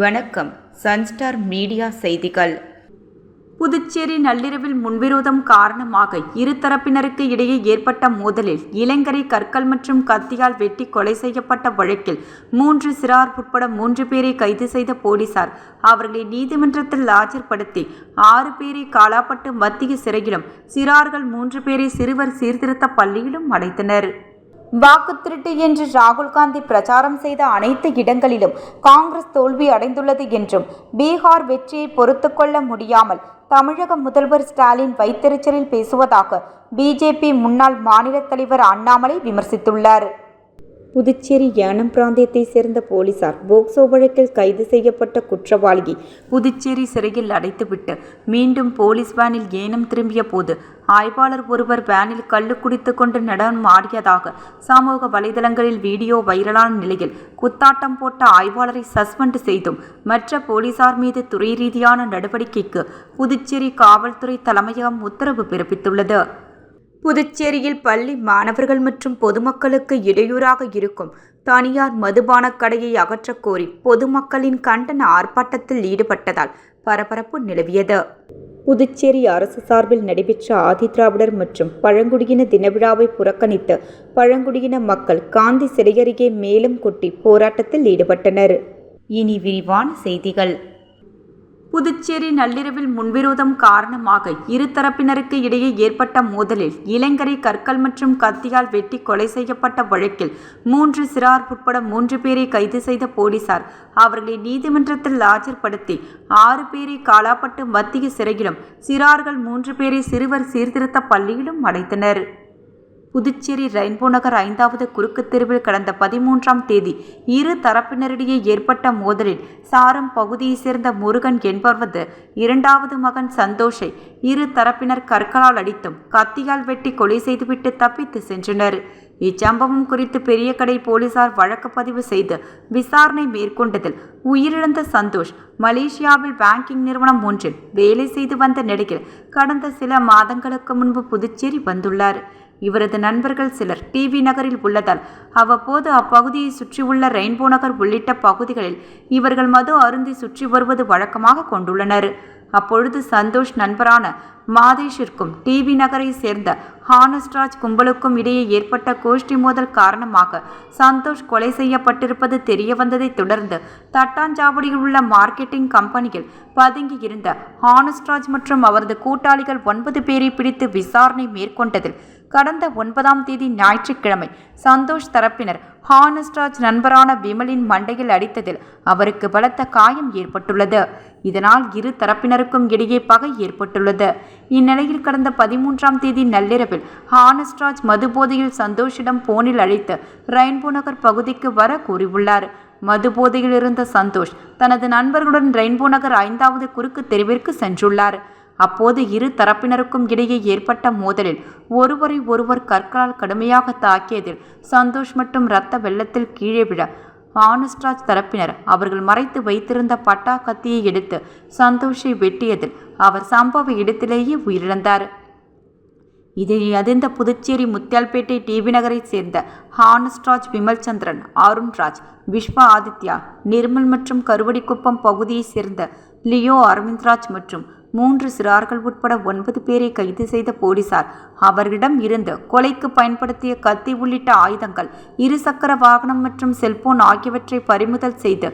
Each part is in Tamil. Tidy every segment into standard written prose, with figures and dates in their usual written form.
வணக்கம். சன்ஸ்டார் மீடியா செய்திகள். புதுச்சேரி நள்ளிரவில் முன்விரோதம் காரணமாக இரு தரப்பினருக்கு இடையே ஏற்பட்ட மோதலில் இளைஞரை கற்கள் மற்றும் கத்தியால் வெட்டி கொலை செய்யப்பட்ட வழக்கில் 3 சிறார் உட்பட 3 பேரை கைது செய்த போலீசார் அவர்களை நீதிமன்றத்தில் ஆஜர்படுத்தி 6 பேரை காலாப்பட்டு மத்திய சிறையிலும் சிறார்கள் 3 பேரை சிறுவர் சீர்திருத்த பள்ளியிலும் அடைத்தனர். வாக்கு திருட்டு என்று ராகுல் காந்தி பிரச்சாரம் செய்த அனைத்து இடங்களிலும் காங்கிரஸ் தோல்வி அடைந்துள்ளது என்றும் பீகார் வெற்றியை பொறுத்துக்கொள்ள முடியாமல் தமிழக முதல்வர் ஸ்டாலின் வைத்தெரிச்சலில் பேசுவதாக பிஜேபி முன்னாள் மாநில தலைவர் அண்ணாமலை விமர்சித்துள்ளார். புதுச்சேரி ஏனம் பிராந்தியத்தை சேர்ந்த போலீசார் போக்சோ வழக்கில் கைது செய்யப்பட்ட குற்றவாளியை புதுச்சேரி சிறையில் அடைத்துவிட்டு மீண்டும் போலீஸ் வேனில் ஏனம் திரும்பிய போது ஆய்வாளர் ஒருவர் வேனில் கள்ளு குடித்து கொண்டு நடனம் ஆடியதாக சமூக வலைதளங்களில் வீடியோ வைரலான நிலையில் குத்தாட்டம் போட்ட ஆய்வாளரை சஸ்பெண்ட் செய்தும் மற்ற போலீசார் மீது துறை ரீதியான நடவடிக்கைக்கு புதுச்சேரி காவல்துறை தலைமையகம் உத்தரவு பிறப்பித்துள்ளது. புதுச்சேரியில் பள்ளி மாணவர்கள் மற்றும் பொதுமக்களுக்கு இடையூறாக இருக்கும் தனியார் மதுபான கடையை அகற்றக் கோரி பொதுமக்களின் கண்டன ஆர்ப்பாட்டத்தில் ஈடுபட்டதால் பரபரப்பு நிலவியது. புதுச்சேரி அரசு சார்பில் நடைபெற்ற ஆதிதிராவிடர் மற்றும் பழங்குடியின தினவிழாவை புறக்கணித்து பழங்குடியின மக்கள் காந்தி சிலை அருகே மேளம் கொட்டி போராட்டத்தில் ஈடுபட்டனர். இனி விரிவான செய்திகள். புதுச்சேரி நள்ளிரவில் முன்விரோதம் காரணமாக இரு தரப்பினருக்கு இடையே ஏற்பட்ட மோதலில் இளைஞரை கற்கள் மற்றும் கத்தியால் வெட்டி கொலை செய்யப்பட்ட வழக்கில் 3 சிறார் உட்பட 3 பேரை கைது செய்த போலீசார் அவர்களை நீதிமன்றத்தில் ஆஜர்படுத்தி 6 பேரை காலாப்பட்டு மத்திய சிறையிலும் சிறார்கள் 3 பேரை சிறுவர் சீர்திருத்த பள்ளியிலும் அடைத்தனர். புதுச்சேரி ரெயின்போ நகர் 5வது குறுக்கு தெருவில் கடந்த 13ஆம் தேதி இரு தரப்பினரிடையே ஏற்பட்ட மோதலில் சாரம் பகுதியைச் சேர்ந்த முருகன் என்பவரது 2வது மகன் சந்தோஷை இரு தரப்பினர் கற்களால் அடித்தும் கத்தியால் வெட்டி கொலை செய்துவிட்டு தப்பித்து சென்றனர். இச்சம்பவம் குறித்து பெரியகடை போலீசார் வழக்கு பதிவு செய்து விசாரணை மேற்கொண்டதில் உயிரிழந்த சந்தோஷ் மலேசியாவில் பேங்கிங் நிறுவனம் ஒன்றில் வேலை செய்து வந்த நிலையில் கடந்த சில மாதங்களுக்கு முன்பு புதுச்சேரி வந்துள்ளார். இவரது நண்பர்கள் சிலர் டிவி நகரில் உள்ளதால் அவ்வப்போது அப்பகுதியை சுற்றியுள்ள ரெயின்போ நகர் உள்ளிட்ட பகுதிகளில் இவர்கள் மது அருந்தி சுற்றி வருவது வழக்கமாக கொண்டுள்ளனர். அப்பொழுது சந்தோஷ் நண்பரான மாதேஷிற்கும் டிவி நகரை சேர்ந்த ஹானஸ்ராஜ் கும்பலுக்கும் இடையே ஏற்பட்ட கோஷ்டி மோதல் காரணமாக சந்தோஷ் கொலை செய்யப்பட்டிருப்பது தெரிய வந்ததை தொடர்ந்து தட்டாஞ்சாவடியில் உள்ள மார்க்கெட்டிங் கம்பெனியில் பதுங்கி இருந்த ஹானஸ்ராஜ் மற்றும் அவரது கூட்டாளிகள் 9 பேரை பிடித்து விசாரணை மேற்கொண்டதில் கடந்த 9ஆம் தேதி ஞாயிற்றுக்கிழமை சந்தோஷ் தரப்பினர் ஹானஸ்ராஜ் நண்பரான விமலின் மண்டையில் அடித்ததில் அவருக்கு பலத்த காயம் ஏற்பட்டுள்ளது. இதனால் இரு தரப்பினருக்கும் இடையே பகை ஏற்பட்டுள்ளது. இந்நிலையில் கடந்த 13ஆம் தேதி நள்ளிரவில் ஹானஸ்ராஜ் மது போதையில் சந்தோஷிடம் போனில் அழைத்து ரெயின்போ நகர் பகுதிக்கு வர கூறியுள்ளார். மது போதையில் இருந்த சந்தோஷ் தனது நண்பர்களுடன் ரெயின்போ நகர் 5வது குறுக்கு தெருவிற்கு சென்றுள்ளார். அப்போது இரு தரப்பினருக்கும் இடையே ஏற்பட்ட மோதலில் ஒருவரை ஒருவர் கற்களால் கடுமையாக தாக்கியதில் சந்தோஷ் மற்றும் இரத்த வெள்ளத்தில் கீழே விழ ஹானஸ்ராஜ் தரப்பினர் அவர்கள் மறைத்து வைத்திருந்த பட்டா கத்தியை எடுத்து சந்தோஷை வெட்டியதில் அவர் சம்பவ இடத்திலேயே உயிரிழந்தார். இதை அதிர்ந்த புதுச்சேரி முத்தியால்பேட்டை டிவி நகரை சேர்ந்த ஹானஸ்ராஜ் விமல் சந்திரன், அருண்ராஜ், விஸ்வா ஆதித்யா, நிர்மல் மற்றும் கருவடிக்குப்பம் பகுதியைச் சேர்ந்த லியோ அரவிந்த்ராஜ் மற்றும் 3 சிறார்கள் உட்பட 9 பேரை கைது செய்த போலீசார் அவர்களிடம் இருந்து கொலைக்கு பயன்படுத்திய கத்தி உள்ளிட்ட ஆயுதங்கள், இருசக்கர வாகனம் மற்றும் செல்போன் ஆகியவற்றை பறிமுதல் செய்து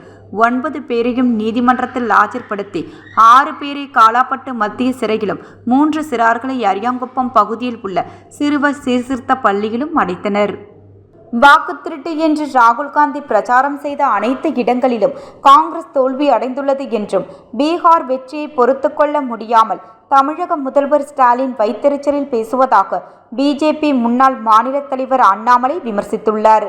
9 பேரையும் நீதிமன்றத்தில் ஆஜர்படுத்தி 6 பேரை காலாப்பட்டு மத்திய சிறையிலும் 3 சிறார்களை அரியாங்குப்பம் பகுதியில் உள்ள சிறுவர் சீர்திருத்த பள்ளியிலும் அடைத்தனர். வாக்கு திருட்டு என்று ராகுல் காந்தி பிரச்சாரம் செய்த அனைத்து இடங்களிலும் காங்கிரஸ் தோல்வி அடைந்துள்ளது என்றும் பீகார் வெற்றியை பொறுத்துக்கொள்ள முடியாமல் தமிழக முதல்வர் ஸ்டாலின் வைத்தெரிச்சலில் பேசுவதாக பிஜேபி முன்னாள் மாநில தலைவர் அண்ணாமலை விமர்சித்துள்ளார்.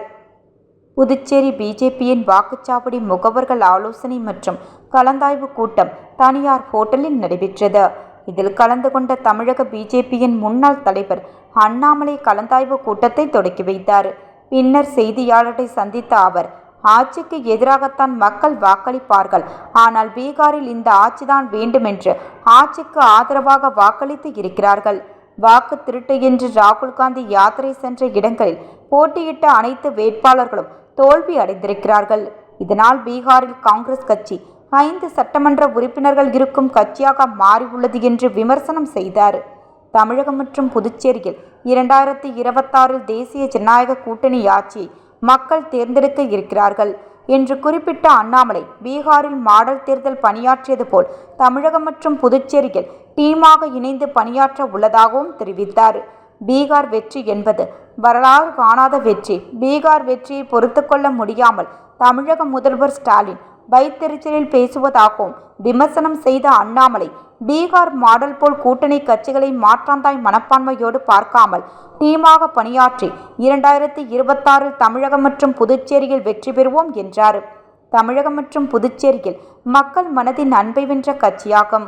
புதுச்சேரி பிஜேபியின் வாக்குச்சாவடி முகவர்கள் ஆலோசனை மற்றும் கலந்தாய்வு கூட்டம் தனியார் ஹோட்டலில் நடைபெற்றது. இதில் கலந்து கொண்ட தமிழக பிஜேபியின் முன்னாள் தலைவர் அண்ணாமலை கலந்தாய்வு கூட்டத்தை தொடக்கி வைத்தார். பின்னர் செய்தியாளரை சந்தித்த அவர், ஆட்சிக்கு எதிராகத்தான் மக்கள் வாக்களிப்பார்கள், ஆனால் பீகாரில் இந்த ஆட்சிதான் வேண்டுமென்று ஆட்சிக்கு ஆதரவாக வாக்களித்து இருக்கிறார்கள். வாக்கு திருட்டு என்று ராகுல் காந்தி யாத்திரை சென்ற இடங்களில் போட்டியிட்ட அனைத்து வேட்பாளர்களும் தோல்வி அடைந்திருக்கிறார்கள். இதனால் பீகாரில் காங்கிரஸ் கட்சி 5 சட்டமன்ற உறுப்பினர்கள் இருக்கும் கட்சியாக மாறியுள்ளது என்று விமர்சனம் செய்தார். தமிழகம் மற்றும் புதுச்சேரியில் 2026 தேசிய ஜனநாயக கூட்டணி ஆட்சியை மக்கள் தேர்ந்தெடுக்க இருக்கிறார்கள் என்று குறிப்பிட்ட அண்ணாமலை, பீகாரில் மாடல் தேர்தல் பணியாற்றியது போல் தமிழகம் மற்றும் புதுச்சேரியில் டீமாக இணைந்து பணியாற்ற உள்ளதாகவும் தெரிவித்தார். பீகார் வெற்றி என்பது வரலாறு காணாத வெற்றி. பீகார் வெற்றியை பொறுத்துக்கொள்ள முடியாமல் தமிழக முதல்வர் ஸ்டாலின் வைத்தெரிச்சலில் பேசுவதாகவும் விமர்சனம் செய்த அண்ணாமலை, பீகார் மாடல் போல் கூட்டணி கட்சிகளை மாற்றாந்தாய் மனப்பான்மையோடு பார்க்காமல் டீமாக பணியாற்றி 2026 தமிழகம் மற்றும் புதுச்சேரியில் வெற்றி பெறுவோம் என்றார். தமிழகம் மற்றும் புதுச்சேரியில் மக்கள் மனதின் அன்பை வென்ற கட்சியாகும்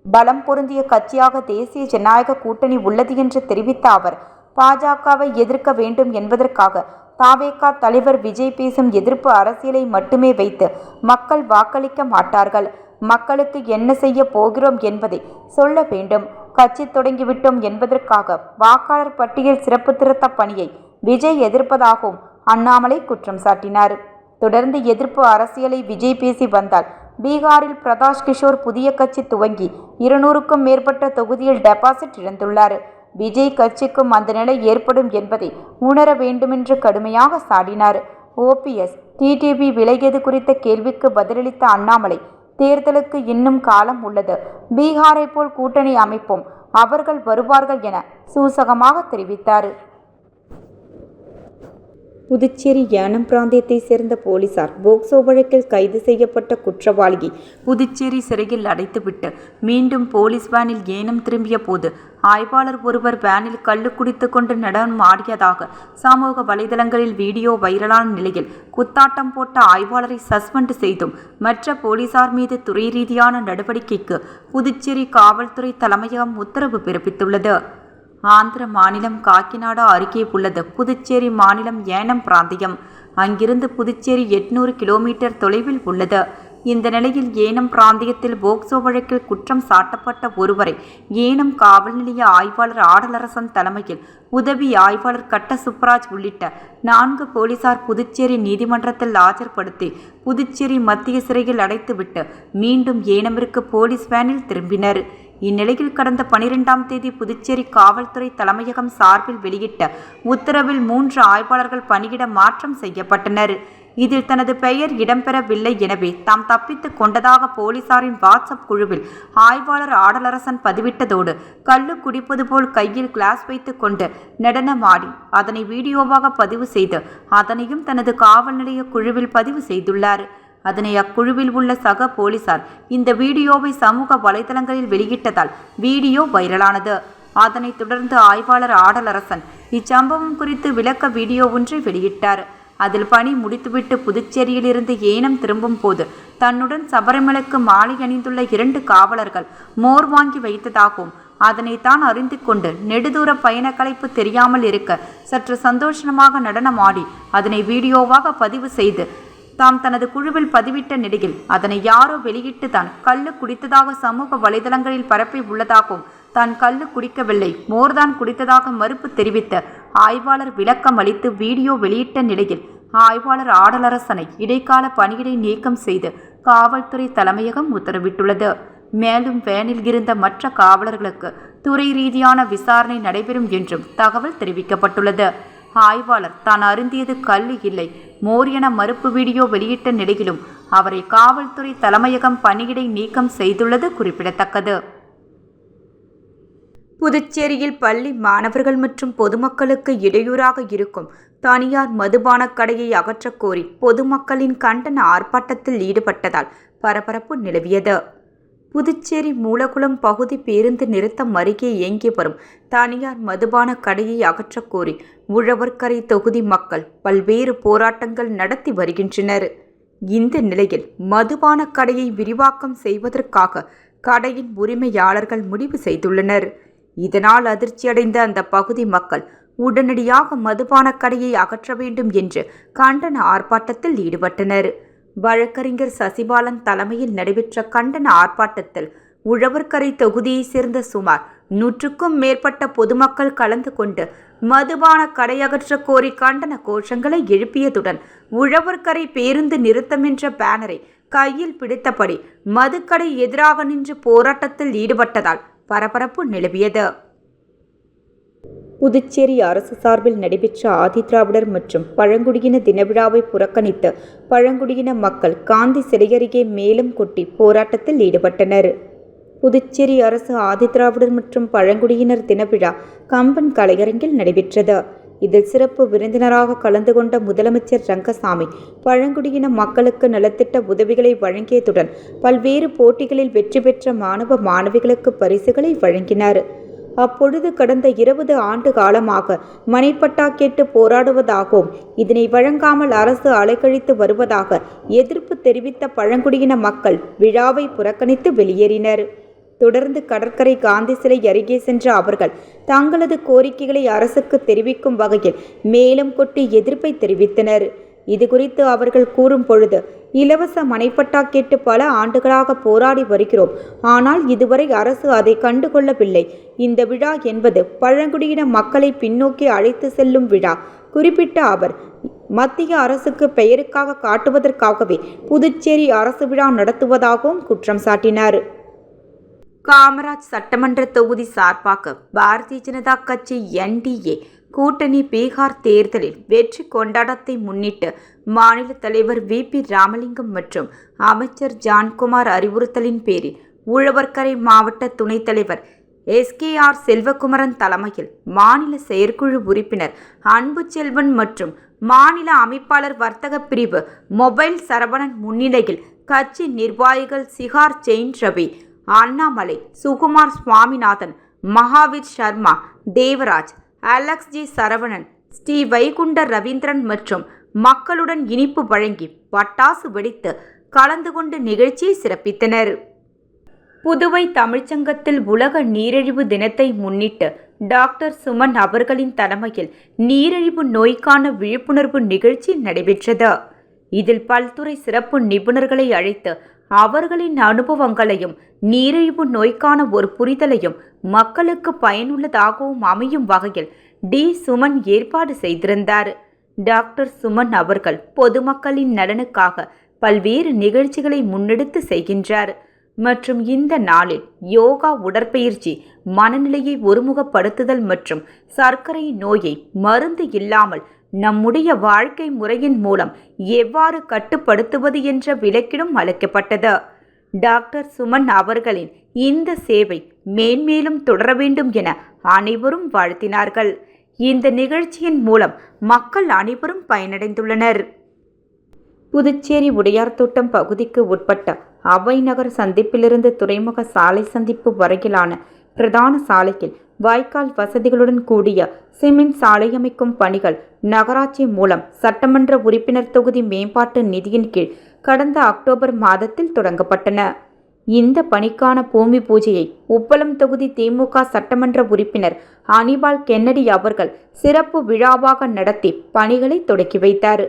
பலம் பொருந்திய கட்சியாக தேசிய ஜனநாயக கூட்டணி உள்ளது என்று தெரிவித்த அவர், பாஜகவை எதிர்க்க வேண்டும் என்பதற்காக தாவேகா தலைவர் விஜய் பேசும் எதிர்ப்பு அரசியலை மட்டுமே வைத்து மக்கள் வாக்களிக்க மாட்டார்கள். மக்களுக்கு என்ன செய்ய போகிறோம் என்பதை சொல்ல வேண்டும். கட்சி தொடங்கிவிட்டோம் என்பதற்காக வாக்காளர் பட்டியல் சிறப்பு திருத்த பணியை விஜய் எதிர்ப்பதாகவும் அண்ணாமலை குற்றம் சாட்டினார். தொடர்ந்து எதிர்ப்பு அரசியலை விஜய் பேசி வந்தால் பீகாரில் பிரகாஷ் கிஷோர் புதிய கட்சி துவங்கி 200க்கும் மேற்பட்ட தொகுதியில் டெபாசிட் இழந்துள்ளார். விஜய் கட்சிக்கும் அந்த நிலை ஏற்படும் என்பதை உணர வேண்டுமென்று கடுமையாக சாடினார். ஓபிஎஸ் டிடிவி விலகியது குறித்த கேள்விக்கு பதிலளித்த அண்ணாமலை, தேர்தலுக்கு இன்னும் காலம் உள்ளது. பீகாரை போல் கூட்டணி அமைப்போம், அவர்கள் வருவார்கள் என சூசகமாக தெரிவித்தார். புதுச்சேரி ஏனம் பிராந்தியத்தை சேர்ந்த போலீசார் போக்சோ வழக்கில் கைது செய்யப்பட்ட குற்றவாளியை புதுச்சேரி சிறையில் அடைத்துவிட்டு மீண்டும் போலீஸ் வேனில் ஏனம் திரும்பிய போது ஆய்வாளர் ஒருவர் வேனில் கள்ளு குடித்து கொண்டு நடனம் ஆடியதாக சமூக வலைதளங்களில் வீடியோ வைரலான நிலையில் குத்தாட்டம் போட்ட ஆய்வாளரை சஸ்பெண்ட் செய்தும் மற்ற போலீசார் மீது துறை ரீதியான நடவடிக்கைக்கு புதுச்சேரி காவல்துறை தலைமையகம் உத்தரவு பிறப்பித்துள்ளது. ஆந்திர மாநிலம் காக்கிநாடா அருகே உள்ளது புதுச்சேரி மாநிலம் ஏனம் பிராந்தியம். அங்கிருந்து புதுச்சேரி 800 கிலோமீட்டர் தொலைவில் உள்ளது. இந்த நிலையில் ஏனம் பிராந்தியத்தில் போக்சோ வழக்கில் குற்றம் சாட்டப்பட்ட ஒருவரை ஏனம் காவல் நிலைய ஆய்வாளர் ஆடலரசன் தலைமையில் உதவி ஆய்வாளர் கட்ட சுப்பராஜ் உள்ளிட்ட 4 போலீசார் புதுச்சேரி நீதிமன்றத்தில் ஆஜர்படுத்தி புதுச்சேரி மத்திய சிறையில் அடைத்துவிட்டு மீண்டும் ஏனமிற்கு போலீஸ் வேனில் திரும்பினர். இந்நிலையில் கடந்த 12ஆம் தேதி புதுச்சேரி காவல்துறை தலைமையகம் சார்பில் வெளியிட்ட உத்தரவில் 3 ஆய்வாளர்கள் பணியிட மாற்றம் செய்யப்பட்டனர். இதில் தனது பெயர் இடம்பெறவில்லை. எனவே தாம் தப்பித்துக் கொண்டதாக போலீசாரின் வாட்ஸ்அப் குழுவில் ஆய்வாளர் ஆடலரசன் பதிவிட்டதோடு கள்ளு குடிப்பது போல் கையில் கிளாஸ் வைத்து கொண்டு நடனமாடி அதனை வீடியோவாக பதிவு செய்து அதனையும் தனது காவல் நிலைய குழுவில் பதிவு செய்துள்ளார். அதனை அக்குழுவில் உள்ள சக போலீசார் இந்த வீடியோவை சமூக வலைதளங்களில் வெளியிட்டதால் வீடியோ வைரலானது. அதனைத் தொடர்ந்து ஆய்வாளர் ஆடலரசன் இச்சம்பவம் குறித்து விளக்க வீடியோ ஒன்றை வெளியிட்டார். அதில் பணி முடித்துவிட்டு புதுச்சேரியில் இருந்து ஏனம் திரும்பும் போது தன்னுடன் சபரிமலைக்கு மாலை அணிந்துள்ள 2 காவலர்கள் மோர் வாங்கி வைத்ததாகவும் அதனை தான் அறிந்து கொண்டு நெடுதூர பயண களைப்பு தெரியாமல் இருக்க சற்று சந்தோஷமாக நடனமாடி அதனை வீடியோவாக பதிவு செய்து தாம் தனது குழுவில் பதிவிட்ட நிலையில் அதனை யாரோ வெளியிட்டு தான் கள்ளு குடித்ததாக சமூக வலைதளங்களில் பரப்பி உள்ளதாகவும் தான் கள்ளு குடிக்கவில்லை, மோர்தான் குடித்ததாக மறுப்பு தெரிவித்த ஆய்வாளர் விளக்கம் அளித்து வீடியோ வெளியிட்ட நிலையில் ஆய்வாளர் ஆடலரசனை இடைக்கால பணியிடை நீக்கம் செய்து காவல்துறை தலைமையகம் உத்தரவிட்டுள்ளது. மேலும் வேனில் இருந்த மற்ற காவலர்களுக்கு துறை ரீதியான விசாரணை நடைபெறும் என்றும் தகவல் தெரிவிக்கப்பட்டுள்ளது. ஆய்வாளர் தான் அருந்தியது கள்ளு இல்லை, மோர் என மறுப்பு வீடியோ வெளியிட்ட நிலையிலும் அவரை காவல்துறை தலைமையகம் பணியிடை நீக்கம் செய்துள்ளது குறிப்பிடத்தக்கது. புதுச்சேரியில் பள்ளி மாணவர்கள் மற்றும் பொதுமக்களுக்கு இடையூறாக இருக்கும் தனியார் மதுபான கடையை அகற்றக் கோரி பொதுமக்களின் கண்டன ஆர்ப்பாட்டத்தில் ஈடுபட்டதால் பரபரப்பு நிலவியது. புதுச்சேரி மூலகுளம் பகுதி பேருந்து நிறுத்தம் அருகே இயங்கி வரும் தனியார் மதுபான கடையை அகற்றக் கோரி உழவர்கரை தொகுதி மக்கள் பல்வேறு போராட்டங்கள் நடத்தி வருகின்றனர். இந்த நிலையில் மதுபான கடையை விரிவாக்கம் செய்வதற்காக கடையின் உரிமையாளர்கள் முடிவு செய்துள்ளனர். இதனால் அதிர்ச்சியடைந்த அந்த பகுதி மக்கள் உடனடியாக மதுபான கடையை அகற்ற வேண்டும் என்று கண்டன ஆர்ப்பாட்டத்தில் ஈடுபட்டனர். வழக்கறிஞர் சசிபாலன் தலைமையில் நடைபெற்ற கண்டன ஆர்ப்பாட்டத்தில் உழவர்கரை தொகுதியைச் சேர்ந்த சுமார் 100க்கும் மேற்பட்ட பொதுமக்கள் கலந்து கொண்டு மதுபான கடை அகற்ற கோரி கண்டன கோஷங்களை எழுப்பியதுடன் உழவர்கரை பேருந்து நிறுத்தம் என்ற பேனரை கையில் பிடித்தபடி மதுக்கடை எதிராக நின்று போராட்டத்தில் ஈடுபட்டதால் பரபரப்பு நிலவியது. புதுச்சேரி அரசு சார்பில் நடைபெற்ற ஆதிதிராவிடர் மற்றும் பழங்குடியின தினவிழாவை புறக்கணித்து பழங்குடியின மக்கள் காந்தி சிலை அருகே மேளம் கொட்டி போராட்டத்தில் ஈடுபட்டனர். புதுச்சேரி அரசு ஆதிதிராவிடர் மற்றும் பழங்குடியினர் தினவிழா கம்பன் கலையரங்கில் நடைபெற்றது. இதில் சிறப்பு விருந்தினராக கலந்து கொண்ட முதலமைச்சர் ரங்கசாமி பழங்குடியின மக்களுக்கு நலத்திட்ட உதவிகளை வழங்கியதுடன் பல்வேறு போட்டிகளில் வெற்றி பெற்ற மாணவ மாணவிகளுக்கு பரிசுகளை வழங்கினார். அப்பொழுது கடந்த 20 ஆண்டு காலமாக மனைப்பட்டா கேட்டு போராடுவதாகவும் இதனை வழங்காமல் அரசு அலைக்கழித்து வருவதாக எதிர்ப்பு தெரிவித்த பழங்குடியின மக்கள் விழாவை புறக்கணித்து வெளியேறினர். தொடர்ந்து கடற்கரை காந்தி சிலை அருகே சென்ற அவர்கள் தங்களது கோரிக்கைகளை அரசுக்கு தெரிவிக்கும் வகையில் மேளம் கொட்டி எதிர்ப்பை தெரிவித்தனர். இதுகுறித்து அவர்கள் கூறும் பொழுது, இலவச மனைப்பட்டா கேட்டு பல ஆண்டுகளாக போராடி வருகிறோம். ஆனால் இதுவரை அரசு அதை கண்டுகொள்ளவில்லை. இந்த விழா என்பது பழங்குடியின மக்களை பின்னோக்கி அழைத்து செல்லும் விழா. குறிப்பிட்ட அவர், மத்திய அரசுக்கு பெயருக்காக காட்டுவதற்காகவே புதுச்சேரி அரசு விழா நடத்துவதாகவும் குற்றம் சாட்டினார். காமராஜ் சட்டமன்ற தொகுதி சார்பாக பாரதிய ஜனதா கட்சி NDA கூட்டணி பீகார் தேர்தலில் வெற்றி கொண்டாட்டத்தை முன்னிட்டு மாநில தலைவர் VP ராமலிங்கம் மற்றும் அமைச்சர் ஜான்குமார் அறிவுறுத்தலின் பேரில் உழவர்கரை மாவட்ட துணைத் தலைவர் SKR செல்வகுமரன் தலைமையில் மாநில செயற்குழு உறுப்பினர் அன்புச்செல்வன் மற்றும் மாநில அமைப்பாளர் வர்த்தக பிரிவு மொபைல் சரவணன் முன்னிலையில் கட்சி நிர்வாகிகள் சிகார் ஜெயின் ரவி, அண்ணாமலை, சுகுமார் சுவாமிநாதன், மகாவீர் சர்மா, தேவராஜ், அலெக்ஸ் G சரவணன், ஸ்ரீ வைகுண்ட ரவீந்திரன் மற்றும் மக்களுடன் இனிப்பு வழங்கி பட்டாசு வெடித்து கலந்து கொண்டு நிகழ்ச்சியை சிறப்பித்தனர். புதுவை தமிழ்ச்சங்கத்தில் உலக நீரிழிவு தினத்தை முன்னிட்டு டாக்டர் சுமன் அவர்களின் தலைமையில் நீரிழிவு நோய்க்கான விழிப்புணர்வு நிகழ்ச்சி நடைபெற்றது. இதில் பல்துறை சிறப்பு நிபுணர்களை அழைத்து அவர்களின் அனுபவங்களையும் நீரிழிவு நோய்க்கான ஒரு புரிதலையும் மக்களுக்கு பயனுள்ளதாகவும் அமையும் வகையில் சுமன் ஏற்பாடு செய்திருந்தார். டாக்டர் சுமன் அவர்கள் பொதுமக்களின் நலனுக்காக பல்வேறு நிகழ்ச்சிகளை முன்னெடுத்து செய்கின்றார் மற்றும் இந்த நாளில் யோகா, உடற்பயிற்சி, மனநிலையை ஒருமுகப்படுத்துதல் மற்றும் சர்க்கரை நோயை மருந்து இல்லாமல் நம்முடைய வாழ்க்கை முறையின் மூலம் எவ்வாறு கட்டுப்படுத்துவது என்ற விளக்கிடும் அளிக்கப்பட்டது. டாக்டர் சுமன் அவர்களின் இந்த சேவை மேன்மேலும் தொடர வேண்டும் என அனைவரும் வாழ்த்தினார்கள். இந்த நிகழ்ச்சியின் மூலம் மக்கள் அனைவரும் பயனடைந்துள்ளனர். புதுச்சேரி உடையார்தோட்டம் பகுதிக்கு உட்பட்ட அவை நகர் சந்திப்பிலிருந்து துறைமுக சாலை சந்திப்பு வரையிலான பிரதான சாலையில் வாய்க்கால் வசதிகளுடன் கூடிய சிமெண்ட் சாலை அமைக்கும் பணிகள் நகராட்சி மூலம் சட்டமன்ற உறுப்பினர் தொகுதி மேம்பாட்டு நிதியின் கீழ் கடந்த அக்டோபர் மாதத்தில் தொடங்கப்பட்டன. இந்த பணிக்கான பூமி பூஜையை உப்பளம் தொகுதி திமுக சட்டமன்ற உறுப்பினர் அனிபால் கென்னடி அவர்கள் சிறப்பு விழாவாக நடத்தி பணிகளை தொடக்கி வைத்தார்.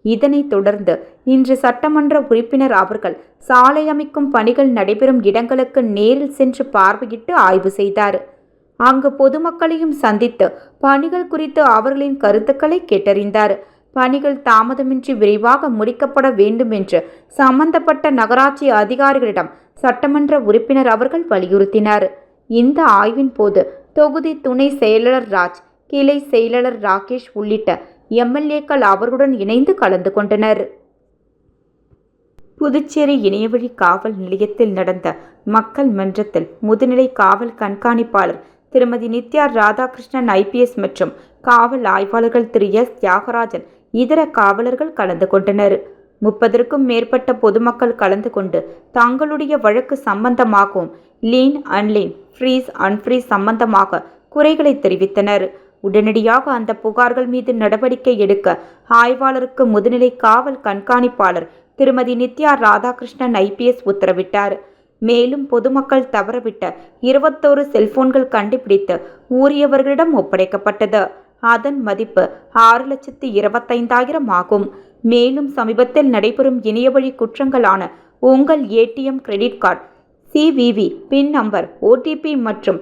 இதனைத் தொடர்ந்து இன்று சட்டமன்ற உறுப்பினர் அவர்கள் சாலை அமைக்கும் பணிகள் நடைபெறும் இடங்களுக்கு நேரில் சென்று பார்வையிட்டு ஆய்வு செய்தார். அங்கு பொதுமக்களையும் சந்தித்து பணிகள் குறித்து அவர்களின் கருத்துக்களை கேட்டறிந்தார். பணிகள் தாமதமின்றி விரைவாக முடிக்கப்பட வேண்டும் என்று சம்பந்தப்பட்ட நகராட்சி அதிகாரிகளிடம் சட்டமன்ற உறுப்பினர் அவர்கள் வலியுறுத்தினார். இந்த ஆய்வின் போது தொகுதி துணை செயலாளர் ராஜ், கிளை செயலாளர் ராகேஷ் உள்ளிட்ட MLAக்கள் அவர்களுடன் இணைந்து கலந்து கொண்டனர். புதுச்சேரி இணையவழி காவல் நிலையத்தில் நடந்த மக்கள் மன்றத்தில் முதுநிலை காவல் கண்காணிப்பாளர் திருமதி நித்யா ராதாகிருஷ்ணன் IPS மற்றும் காவல் ஆய்வாளர்கள் திரு S தியாகராஜன், இதர காவலர்கள் கலந்து கொண்டனர். 30க்கும் மேற்பட்ட பொதுமக்கள் கலந்து கொண்டு தங்களுடைய வழக்கு சம்பந்தமாகவும் லீன் அன்லீன், ஃப்ரீஸ் அன்ஃப்ரீஸ் சம்பந்தமாக குறைகளை தெரிவித்தனர். உடனடியாக அந்த புகார்கள் மீது நடவடிக்கை எடுக்க ஆய்வாளருக்கு முதுநிலை காவல் கண்காணிப்பாளர் திருமதி நித்யா ராதாகிருஷ்ணன் IPS உத்தரவிட்டார். மேலும் பொதுமக்கள் தவறவிட்ட 21 செல்போன்கள் கண்டுபிடித்து உரியவர்களிடம் ஒப்படைக்கப்பட்டது. அதன் மதிப்பு 6,25,000 ஆகும். மேலும் சமீபத்தில் நடைபெறும் இணையவழி குற்றங்களான உங்கள் ATM கிரெடிட் கார்டு, CVV பின் நம்பர், OTP மற்றும்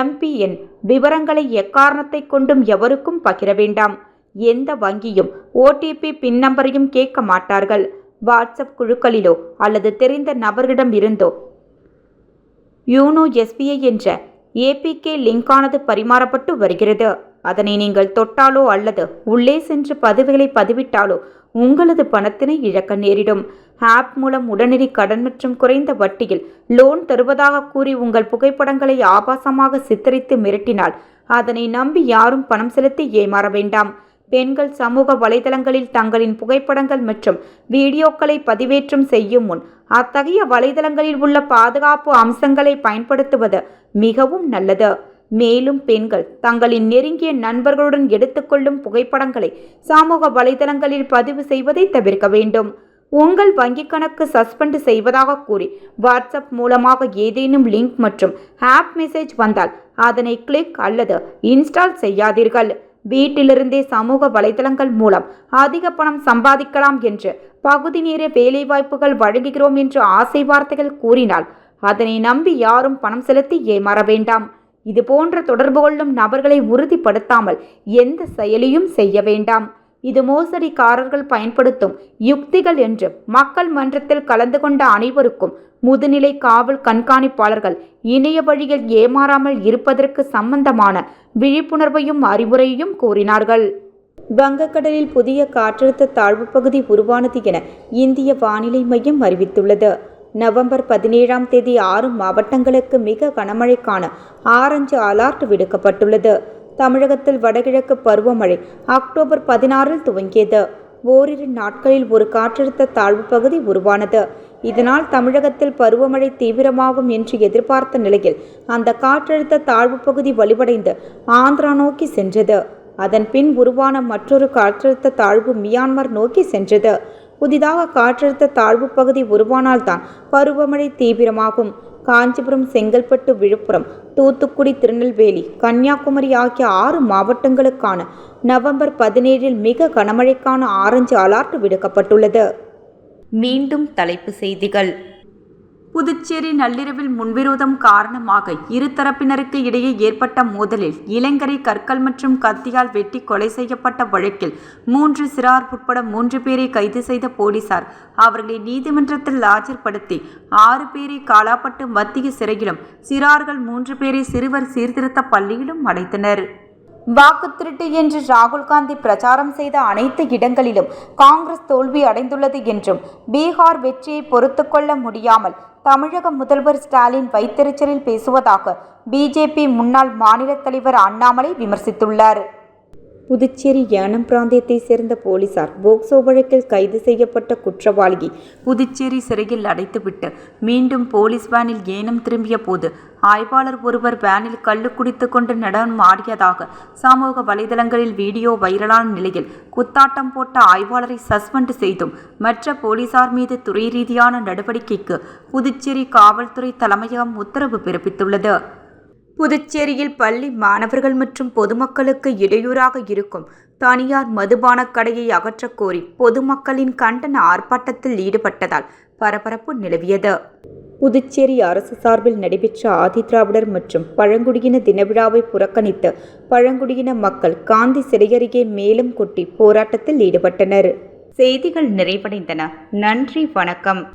MPN விவரங்களை எக்காரணத்தை கொண்டும் எவருக்கும் பகிர வேண்டாம். எந்த வங்கியும் OTP பின் நம்பரையும் கேட்க மாட்டார்கள். வாட்ஸ்அப் குழுக்களிலோ அல்லது தெரிந்த நபர்களிடம் இருந்தோ யூனோ எஸ்பிஐ என்ற ஏபிகே லிங்கானது பரிமாறப்பட்டு வருகிறது. அதனை நீங்கள் தொட்டாலோ அல்லது உள்ளே சென்று பதிவுகளை பதிவிட்டாலோ உங்களது பணத்தினை இழக்க நேரிடும். ஆப் மூலம் உடனடி கடன் மற்றும் குறைந்த வட்டியில் லோன் தருவதாக கூறி உங்கள் புகைப்படங்களை ஆபாசமாக சித்தரித்து மிரட்டினால் அதனை நம்பி யாரும் பணம் செலுத்தி ஏமாற வேண்டாம். பெண்கள் சமூக வலைதளங்களில் தங்களின் புகைப்படங்கள் மற்றும் வீடியோக்களை பதிவேற்றம் செய்யும் முன் அத்தகைய வலைதளங்களில் உள்ள பாதுகாப்பு அம்சங்களை பயன்படுத்துவது மிகவும் நல்லது. மேலும் பெண்கள் தங்களின் நெருங்கிய நண்பர்களுடன் எடுத்துக்கொள்ளும் புகைப்படங்களை சமூக வலைதளங்களில் பதிவு செய்வதை தவிர்க்க வேண்டும். உங்கள் வங்கிக் கணக்கு சஸ்பெண்ட் செய்வதாக கூறி வாட்ஸ்அப் மூலமாக ஏதேனும் லிங்க் மற்றும் ஆப் மெசேஜ் வந்தால் அதனை கிளிக் அல்லது இன்ஸ்டால் செய்யாதீர்கள். வீட்டிலிருந்தே சமூக வலைதளங்கள் மூலம் அதிக பணம் சம்பாதிக்கலாம் என்று பகுதி நேர வேலைவாய்ப்புகள் வழங்குகிறோம் என்று ஆசை வார்த்தைகள் கூறினால் அதனை நம்பி யாரும் பணம் செலுத்தி ஏமாற வேண்டாம். இதுபோன்ற தொடர்பு கொள்ளும் நபர்களை உறுதிப்படுத்தாமல் எந்த செயலியும் செய்ய வேண்டாம். இது மோசடிக்காரர்கள் பயன்படுத்தும் யுக்திகள் என்று மக்கள் மன்றத்தில் கலந்து கொண்ட அனைவருக்கும் முதுநிலை காவல் கண்காணிப்பாளர்கள் இணைய வழியில் ஏமாறாமல் இருப்பதற்கு சம்பந்தமான விழிப்புணர்வையும் அறிவுரையையும் கூறினார்கள். வங்கக்கடலில் புதிய காற்றழுத்த தாழ்வு பகுதி உருவானது என இந்திய வானிலை மையம் அறிவித்துள்ளது. நவம்பர் 17ஆம் தேதி 6 மாவட்டங்களுக்கு மிக கனமழைக்கான ஆரஞ்சு அலர்ட் விடுக்கப்பட்டுள்ளது. தமிழகத்தில் வடகிழக்கு பருவமழை அக்டோபர் 16இல் துவங்கியது. ஓரிரு நாட்களில் ஒரு காற்றழுத்த தாழ்வு பகுதி உருவானது. இதனால் தமிழகத்தில் பருவமழை தீவிரமாகும் என்று எதிர்பார்த்த நிலையில் அந்த காற்றழுத்த தாழ்வு பகுதி வலுவடைந்து ஆந்திரா நோக்கி சென்றது. அதன் பின் உருவான மற்றொரு காற்றழுத்த தாழ்வு மியான்மர் நோக்கி சென்றது. புதிதாக காற்றழுத்த தாழ்வு பகுதி உருவானால்தான் பருவமழை தீவிரமாகும். காஞ்சிபுரம், செங்கல்பட்டு, விழுப்புரம், தூத்துக்குடி, திருநெல்வேலி, கன்னியாகுமரி ஆகிய 6 மாவட்டங்களுக்கான நவம்பர் 17இல் மிக கனமழைக்கான ஆரஞ்சு அலர்ட் விடுக்கப்பட்டுள்ளது. மீண்டும் தலைப்புச் செய்திகள். புதுச்சேரி நள்ளிரவில் முன்விரோதம் காரணமாக இருதரப்பினருக்கு இடையே ஏற்பட்ட மோதலில் இளைஞரை கற்கள் மற்றும் கத்தியால் வெட்டி கொலை செய்யப்பட்ட வழக்கில் 3 சிறார் உட்பட 3 பேரை கைது செய்த போலீசார் அவர்களை நீதிமன்றத்தில் ஆஜர்படுத்தி 6 பேரை காலாப்பட்டு மத்திய சிறையிலும் சிறார்கள் 3 பேரை சிறுவர் சீர்திருத்த பள்ளியிலும் அடைத்தனர். வாக்கு திருட்டு என்று ராகுல் காந்தி பிரச்சாரம் செய்த அனைத்து இடங்களிலும் காங்கிரஸ் தோல்வி அடைந்துள்ளது என்றும் பீகார் வெற்றியை பொறுத்துக்கொள்ள முடியாமல் தமிழக முதல்வர் ஸ்டாலின் வைத்தறிச்சலில் பேசுவதாக பிஜேபி முன்னாள் மாநில தலைவர் அண்ணாமலை விமர்சித்துள்ளார். புதுச்சேரி ஏனம் பிராந்தியத்தை சேர்ந்த போலீசார் போக்சோ வழக்கில் கைது செய்யப்பட்ட குற்றவாளியை புதுச்சேரி சிறையில் அடைத்துவிட்டு மீண்டும் போலீஸ் வேனில் ஏனம் திரும்பிய போது ஆய்வாளர் ஒருவர் வேனில் கள்ளு குடித்து கொண்டு நடனம் ஆடியதாக சமூக வலைதளங்களில் வீடியோ வைரலான நிலையில் குத்தாட்டம் போட்ட ஆய்வாளரை சஸ்பெண்ட் செய்தும் மற்ற போலீசார் மீது துறை ரீதியான நடவடிக்கைக்கு புதுச்சேரி காவல்துறை தலைமையகம் உத்தரவு பிறப்பித்துள்ளது. புதுச்சேரியில் பள்ளி மாணவர்கள் மற்றும் பொதுமக்களுக்கு இடையூறாக இருக்கும் தனியார் மதுபான கடையை அகற்றக் கோரி பொதுமக்களின் கண்டன ஆர்ப்பாட்டத்தில் ஈடுபட்டதால் பரபரப்பு நிலவியது. புதுச்சேரி அரசு சார்பில் நடைபெற்ற ஆதிதிராவிடர் மற்றும் பழங்குடியின தினவிழாவை புறக்கணித்து பழங்குடியின மக்கள் காந்தி சிலை அருகே மேளம் கொட்டி போராட்டத்தில் ஈடுபட்டனர். செய்திகள் நிறைவடைந்தன. நன்றி, வணக்கம்.